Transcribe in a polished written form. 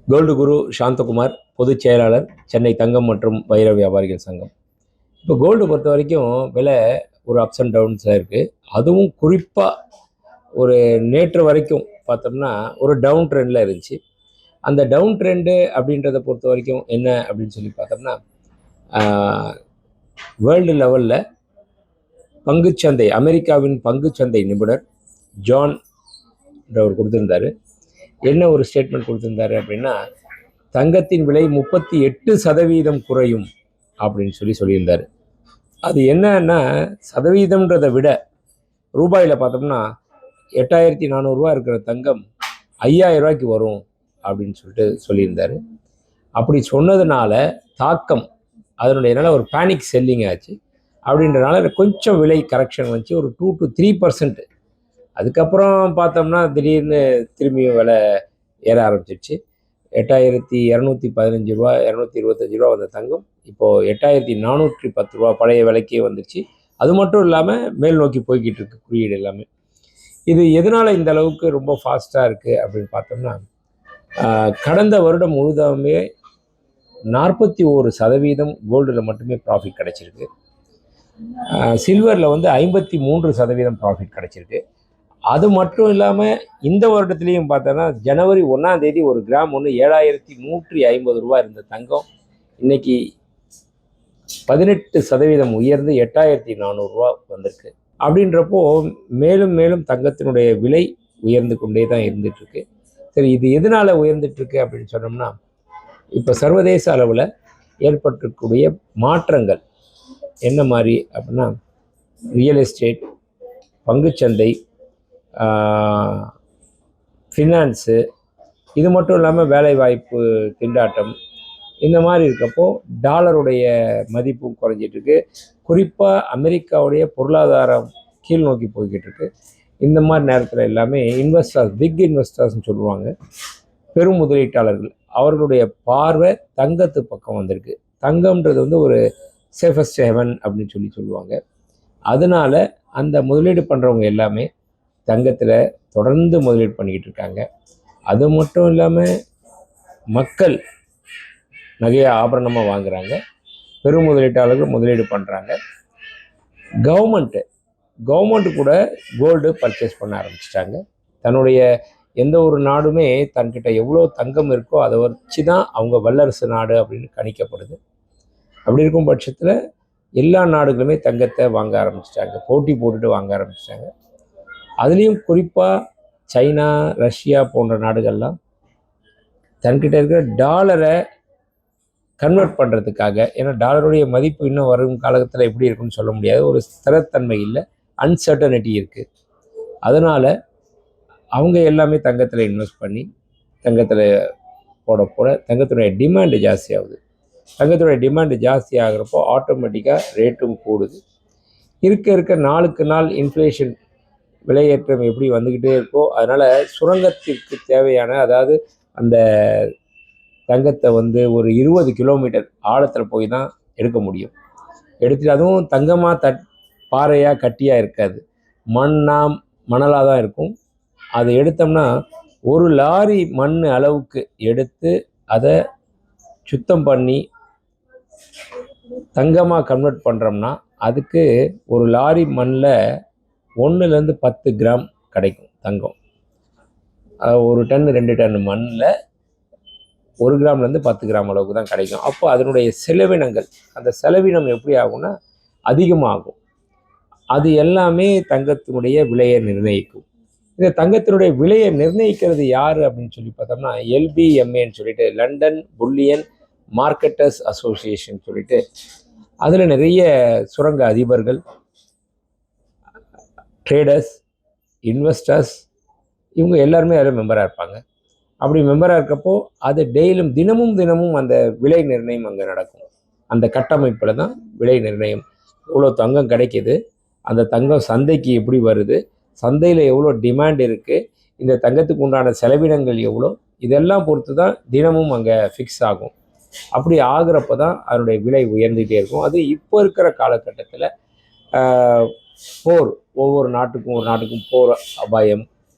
Gold குரு சாந்தகுமார், பொதுச் செயலாளர், சென்னை தங்கம் மற்றும் வைர வியாபாரிகள் சங்கம். இப்போ கோல்டு பொறுத்த வரைக்கும் விலை ஒரு அப்ஸ் அண்ட் டவுன்ஸில் இருக்குது. அதுவும் குறிப்பாக ஒரு நேற்று வரைக்கும் பார்த்தோம்னா ஒரு டவுன் ட்ரெண்டில் இருந்துச்சு. அந்த டவுன் ட்ரெண்டு அப்படின்றத பொறுத்த வரைக்கும் என்ன அப்படின்னு சொல்லி பார்த்தோம்னா, வேர்ல்டு லெவலில் பங்குச்சந்தை, அமெரிக்காவின் பங்குச்சந்தை நிபுணர் ஜான் அவர் கொடுத்துருந்தாரு. என்ன ஒரு ஸ்டேட்மெண்ட் கொடுத்துருந்தாரு அப்படின்னா, தங்கத்தின் விலை 38% குறையும் அப்படின்னு சொல்லியிருந்தாரு. அது என்னன்னா, சதவீதம்ன்றதை விட ரூபாயில் பார்த்தோம்னா 8400 ரூபா இருக்கிற தங்கம் 5000 ரூபாய்க்கு வரும் அப்படின்னு சொல்லியிருந்தாரு. அப்படி சொன்னதுனால தாக்கம் அதனுடைய ஒரு பேனிக் செல்லிங் ஆச்சு. அப்படின்றனால கொஞ்சம் விலை கரெக்ஷன் வந்துச்சு, ஒரு 2 to 3%. அதுக்கப்புறம் பார்த்தோம்னா திடீர்னு திரும்பியும் விலை ஏற ஆரம்பிச்சிருச்சு. 8215 ரூபா, 225 ரூபா வந்த தங்கம் இப்போது 8410 ரூபா பழைய விலைக்கே வந்துருச்சு. அது மட்டும் இல்லாமல் மேல் நோக்கி போய்கிட்டு இருக்கு குறியீடு எல்லாமே. இது எதனால் இந்த அளவுக்கு ரொம்ப ஃபாஸ்ட்டாக இருக்குது அப்படின்னு பார்த்தோம்னா, கடந்த வருடம் முழுதாமே 41% கோல்டில் மட்டுமே ப்ராஃபிட் கிடச்சிருக்கு. சில்வரில் 53% ப்ராஃபிட் கிடச்சிருக்கு. அது மட்டும் இல்லாமல் இந்த வருடத்துலேயும் பார்த்தோன்னா ஜனவரி 1ஆம் தேதி ஒரு கிராம் 7150 ரூபா இருந்த தங்கம் இன்னைக்கு 18% உயர்ந்து 8400 ரூபா வந்திருக்கு. அப்படின்றப்போ மேலும் மேலும் தங்கத்தினுடைய விலை உயர்ந்து கொண்டே தான் இருந்துகிட்ருக்கு. சரி, இது எதனால் உயர்ந்துட்டுருக்கு அப்படின்னு சொன்னோம்னா, இப்போ சர்வதேச அளவில் ஏற்பட்டிருக்கக்கூடிய மாற்றங்கள் என்ன மாதிரி அப்படின்னா, ரியல் எஸ்டேட், பங்குச்சந்தை, ஃபினான்ஸு, இது மட்டும் இல்லாமல் வேலைவாய்ப்பு திண்டாட்டம், இந்த மாதிரி இருக்கப்போ டாலருடைய மதிப்பும் குறைஞ்சிட்ருக்கு. குறிப்பாக அமெரிக்காவுடைய பொருளாதாரம் கீழ் நோக்கி போய்கிட்டு இருக்கு. இந்த மாதிரி நேரத்தில் எல்லாமே இன்வெஸ்டர்ஸ், பிக் இன்வெஸ்டர்ஸ்னு சொல்லுவாங்க, பெரும் முதலீட்டாளர்கள், அவர்களுடைய பார்வை தங்கத்து பக்கம் வந்திருக்கு. தங்கம்ன்றது ஒரு சேஃபஸ்ட் ஹெவன் அப்படின்னு சொல்லுவாங்க. அதனால அந்த முதலீடு பண்ணுறவங்க எல்லாமே தங்கத்தில் தொடர்ந்து முதலீடு பண்ணிக்கிட்டு இருக்காங்க. அது மட்டும் இல்லாமல் மக்கள் நகையை ஆபரணமாக வாங்குகிறாங்க, பெரும் முதலீட்டாளர்கள் முதலீடு பண்ணுறாங்க. கவர்மெண்ட்டு கூட கோல்டு பர்ச்சேஸ் பண்ண ஆரம்பிச்சிட்டாங்க. தன்னுடைய எந்த ஒரு நாடுமே தன்கிட்ட எவ்வளோ தங்கம் இருக்கோ அதை வச்சு தான் அவங்க வல்லரசு நாடு அப்படின்னு கணிக்கப்படுது. அப்படி இருக்கும் பட்சத்தில் எல்லா நாடுகளுமே தங்கத்தை வாங்க ஆரம்பிச்சிட்டாங்க, போட்டி போட்டுட்டு வாங்க ஆரம்பிச்சிட்டாங்க. அதுலேயும் குறிப்பாக சைனா, ரஷ்யா போன்ற நாடுகள்லாம் தன்கிட்ட இருக்கிற டாலரை கன்வெர்ட் பண்ணுறதுக்காக, ஏன்னா டாலருடைய மதிப்பு இன்னும் வரும் காலத்தில் எப்படி இருக்குன்னு சொல்ல முடியாது, ஒரு ஸ்திரத்தன்மை இல்லை, அன்சர்டனிட்டி இருக்குது. அதனால் அவங்க எல்லாமே தங்கத்தில் இன்வெஸ்ட் பண்ணி தங்கத்தில் போட தங்கத்தினுடைய டிமாண்டு ஜாஸ்தியாகுது. தங்கத்தினுடைய டிமாண்டு ஜாஸ்தி ஆகிறப்போ ஆட்டோமேட்டிக்காக ரேட்டும் கூடுது. இருக்க நாளுக்கு நாள் இன்ஃப்ளேஷன், விலையேற்றம் எப்படி வந்துக்கிட்டே இருக்கோ, அதனால் சுரங்கத்திற்கு தேவையான, அதாவது அந்த தங்கத்தை ஒரு 20 கிலோமீட்டர் ஆழத்தில் போய் தான் எடுக்க முடியும். எடுத்துட்டு அதுவும் தங்கமாக பாறையாக கட்டியாக இருக்காது, மணலாக தான் இருக்கும். அதை எடுத்தோம்னா ஒரு லாரி மண் அளவுக்கு எடுத்து அதை சுத்தம் பண்ணி தங்கமாக கன்வெர்ட் பண்ணுறோம்னா அதுக்கு ஒரு லாரி மண்ணில் 1லேருந்து 10 கிராம் கிடைக்கும் தங்கம். ஒரு டன் 2 டன் மண்ணில் 1 கிராம்லேருந்து 10 கிராம் அளவுக்கு தான் கிடைக்கும். அப்போ அதனுடைய செலவினங்கள், அந்த செலவினம் எப்படி ஆகும்னா அதிகமாகும். அது எல்லாமே தங்கத்தினுடைய விலையை நிர்ணயிக்கும். இந்த தங்கத்தினுடைய விலையை நிர்ணயிக்கிறது யார் அப்படின்னு பார்த்தோம்னா, LBMAன்னு சொல்லிட்டு, லண்டன் புல்லியன் மார்க்கெட்டர்ஸ் அசோசியேஷன் சொல்லிட்டு, அதில் நிறைய சுரங்க அதிபர்கள், ட்ரேடர்ஸ், இன்வெஸ்டர்ஸ், இவங்க எல்லாருமே அதில் மெம்பராக இருப்பாங்க. அப்படி மெம்பராக இருக்கப்போ அது தினமும் அந்த விலை நிர்ணயம் அங்கே நடக்கும். அந்த கட்டமைப்பில் தான் விலை நிர்ணயம். இவ்வளோ தங்கம் கிடைக்கிது, அந்த தங்கம் சந்தைக்கு எப்படி வருது, சந்தையில் எவ்வளோ டிமாண்ட் இருக்குது, இந்த தங்கத்துக்கு உண்டான செலவினங்கள் எவ்வளோ, இதெல்லாம் பொறுத்து தான் தினமும் அங்கே ஃபிக்ஸ் ஆகும். அப்படி ஆகிறப்ப தான் அதனுடைய விலை உயர்ந்துகிட்டே இருக்கும். அது இப்போ இருக்கிற காலகட்டத்தில் போர், ஒவ்வொரு நாட்டுக்கும் போர் அபாயம்,